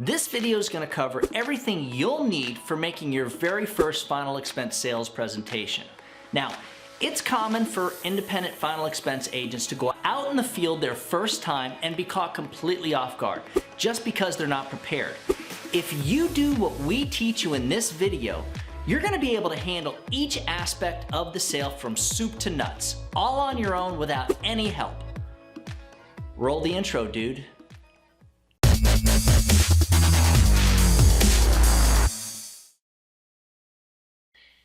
This video is going to cover everything you'll need for making your very first final expense sales presentation. Now, it's common for independent final expense agents to go out in the field their first time and be caught completely off guard just because they're not prepared. If you do what we teach you in this video, you're going to be able to handle each aspect of the sale from soup to nuts, all on your own without any help. Roll the intro, dude.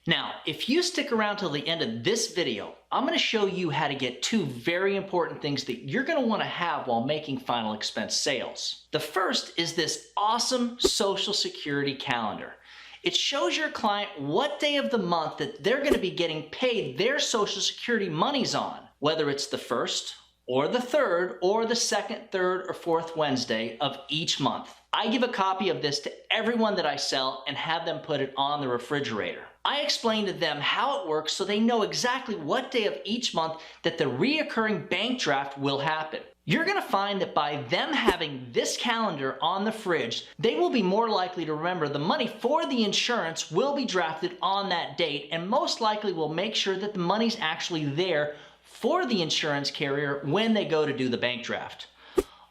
Now, if you stick around till the end of this video, I'm going to show you how to get two very important things that you're going to want to have while making final expense sales. The first is this awesome Social Security calendar. It shows your client what day of the month that they're going to be getting paid their Social Security monies on, whether it's the first or the third or the second, third, or fourth Wednesday of each month. I give a copy of this to everyone that I sell and have them put it on the refrigerator. I explain to them how it works so they know exactly what day of each month that the reoccurring bank draft will happen. You're going to find that by them having this calendar on the fridge, they will be more likely to remember the money for the insurance will be drafted on that date, and most likely will make sure that the money's actually there for the insurance carrier when they go to do the bank draft.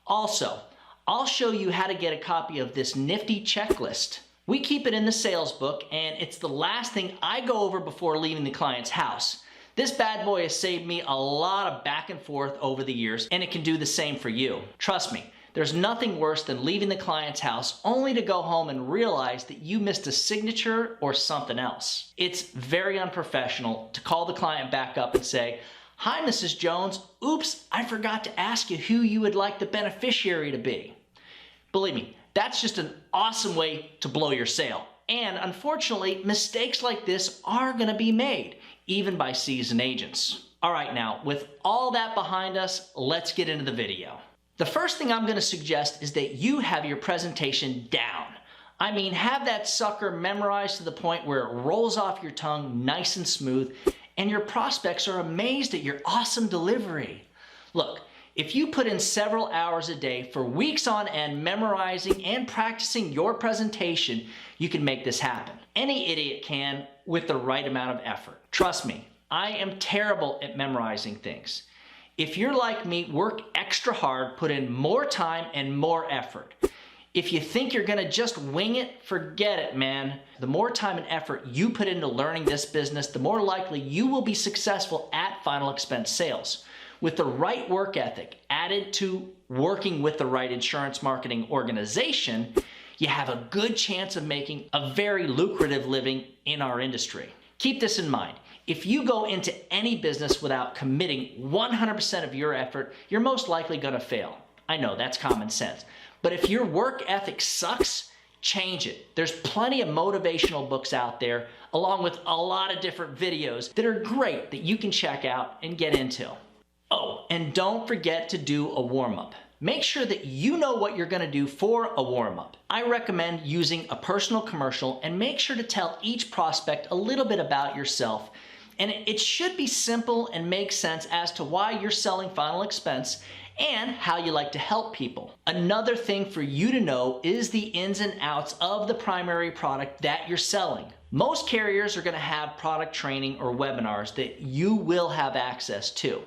Also, I'll show you how to get a copy of this nifty checklist. We keep it in the sales book, and it's the last thing I go over before leaving the client's house. This bad boy has saved me a lot of back and forth over the years, and it can do the same for you. Trust me, there's nothing worse than leaving the client's house only to go home and realize that you missed a signature or something else. It's very unprofessional to call the client back up and say, "Hi, Mrs. Jones. Oops, I forgot to ask you who you would like the beneficiary to be." Believe me, that's just an awesome way to blow your sale. And unfortunately, mistakes like this are going to be made, even by seasoned agents. All right, now, with all that behind us, let's get into the video. The first thing I'm going to suggest is that you have your presentation down. I mean, have that sucker memorized to the point where it rolls off your tongue nice and smooth, and your prospects are amazed at your awesome delivery. Look, if you put in several hours a day for weeks on end memorizing and practicing your presentation, you can make this happen. Any idiot can with the right amount of effort. Trust me, I am terrible at memorizing things. If you're like me, work extra hard, put in more time and more effort. If you think you're gonna just wing it, forget it, man. The more time and effort you put into learning this business, the more likely you will be successful at final expense sales. With the right work ethic added to working with the right insurance marketing organization, you have a good chance of making a very lucrative living in our industry. Keep this in mind. If you go into any business without committing 100% of your effort, you're most likely going to fail. I know, that's common sense. But if your work ethic sucks, change it. There's plenty of motivational books out there, along with a lot of different videos that are great that you can check out and get into. Oh, and don't forget to do a warm-up. Make sure that you know what you're going to do for a warm-up. I recommend using a personal commercial, and make sure to tell each prospect a little bit about yourself. And it should be simple and make sense as to why you're selling final expense and how you like to help people. Another thing for you to know is the ins and outs of the primary product that you're selling. Most carriers are going to have product training or webinars that you will have access to.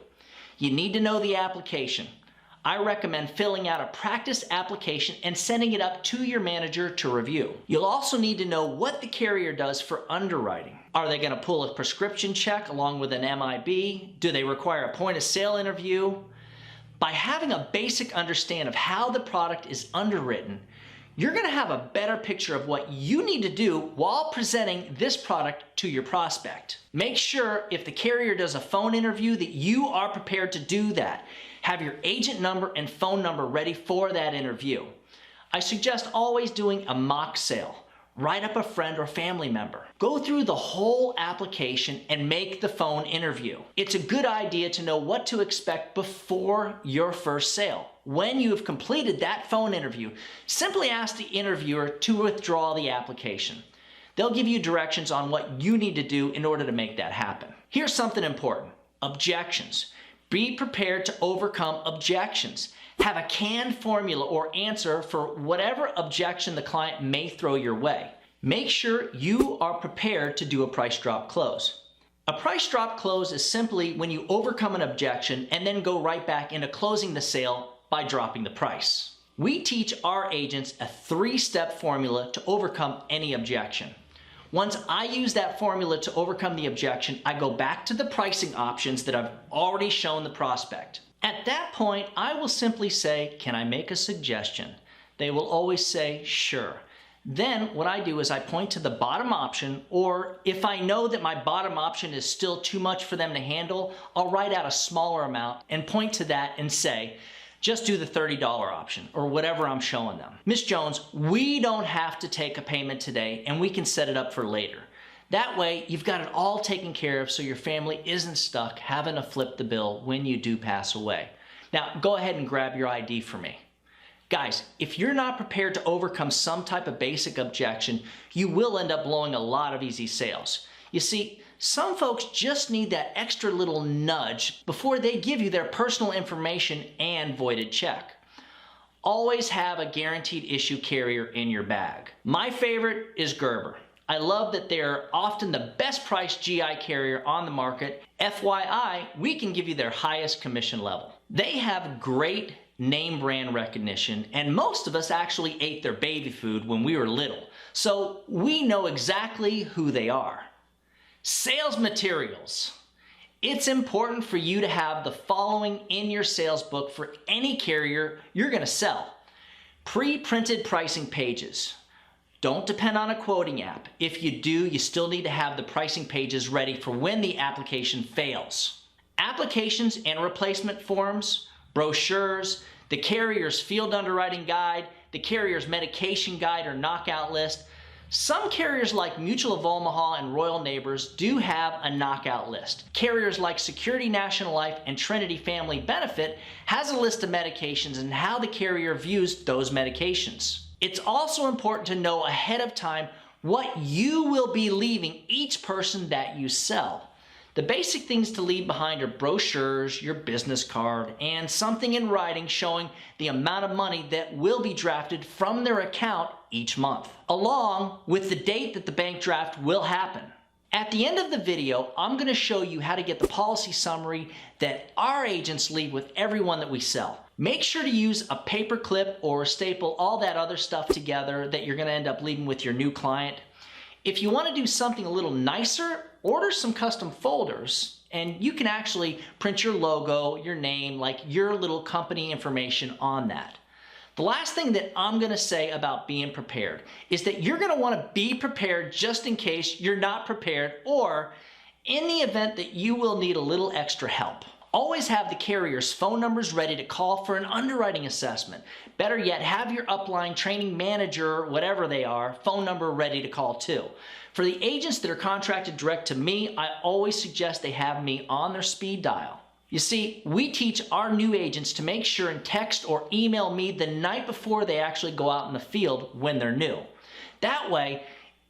You need to know the application. I recommend filling out a practice application and sending it up to your manager to review. You'll also need to know what the carrier does for underwriting. Are they going to pull a prescription check along with an MIB? Do they require a point of sale interview? By having a basic understanding of how the product is underwritten, you're going to have a better picture of what you need to do while presenting this product to your prospect. Make sure if the carrier does a phone interview that you are prepared to do that. Have your agent number and phone number ready for that interview. I suggest always doing a mock sale. Write up a friend or family member. Go through the whole application and make the phone interview. It's a good idea to know what to expect before your first sale. When you have completed that phone interview, simply ask the interviewer to withdraw the application. They'll give you directions on what you need to do in order to make that happen. Here's something important: objections. Be prepared to overcome objections. Have a canned formula or answer for whatever objection the client may throw your way. Make sure you are prepared to do a price drop close. A price drop close is simply when you overcome an objection and then go right back into closing the sale by dropping the price. We teach our agents a 3-step formula to overcome any objection. Once I use that formula to overcome the objection, I go back to the pricing options that I've already shown the prospect. At that point, I will simply say, "Can I make a suggestion?" They will always say, "Sure." Then what I do is I point to the bottom option, or if I know that my bottom option is still too much for them to handle, I'll write out a smaller amount and point to that and say, "Just do the $30 option," or whatever I'm showing them. "Miss Jones, we don't have to take a payment today and we can set it up for later." That way, you've got it all taken care of so your family isn't stuck having to flip the bill when you do pass away. Now, go ahead and grab your ID for me. Guys, if you're not prepared to overcome some type of basic objection, you will end up blowing a lot of easy sales. You see, some folks just need that extra little nudge before they give you their personal information and voided check. Always have a guaranteed issue carrier in your bag. My favorite is Gerber. I love that they're often the best priced GI carrier on the market. FYI, we can give you their highest commission level. They have great name brand recognition, and most of us actually ate their baby food when we were little, so we know exactly who they are. Sales materials. It's important for you to have the following in your sales book for any carrier you're going to sell. Pre-printed pricing pages. Don't depend on a quoting app. If you do, you still need to have the pricing pages ready for when the application fails. Applications and replacement forms, brochures, the carrier's field underwriting guide, the carrier's medication guide or knockout list. Some carriers like Mutual of Omaha and Royal Neighbors do have a knockout list. Carriers like Security National Life and Trinity Family Benefit has a list of medications and how the carrier views those medications. It's also important to know ahead of time what you will be leaving each person that you sell. The basic things to leave behind are brochures, your business card, and something in writing showing the amount of money that will be drafted from their account each month, along with the date that the bank draft will happen. At the end of the video, I'm going to show you how to get the policy summary that our agents leave with everyone that we sell. Make sure to use a paper clip or staple all that other stuff together that you're going to end up leaving with your new client. If you want to do something a little nicer, order some custom folders and you can actually print your logo, your name, like your little company information on that. The last thing that I'm going to say about being prepared is that you're going to want to be prepared just in case you're not prepared, or in the event that you will need a little extra help. Always have the carrier's phone numbers ready to call for an underwriting assessment. Better yet, have your upline training manager, whatever they are, phone number ready to call too. For the agents that are contracted direct to me, I always suggest they have me on their speed dial. You see, we teach our new agents to make sure and text or email me the night before they actually go out in the field when they're new. That way,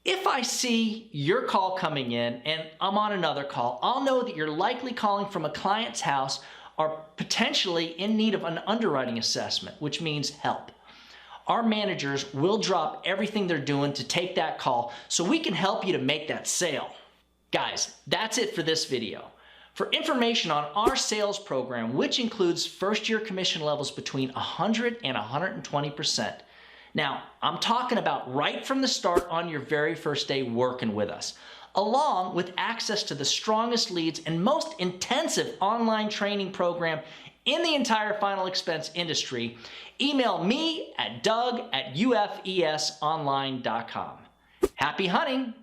if I see your call coming in and I'm on another call, I'll know that you're likely calling from a client's house or potentially in need of an underwriting assessment, which means help. Our managers will drop everything they're doing to take that call so we can help you to make that sale. Guys, that's it for this video. For information on our sales program, which includes first-year commission levels between 100 and 120%. Now, I'm talking about right from the start on your very first day working with us, along with access to the strongest leads and most intensive online training program in the entire final expense industry. Email me at doug@ufesonline.com. Happy hunting!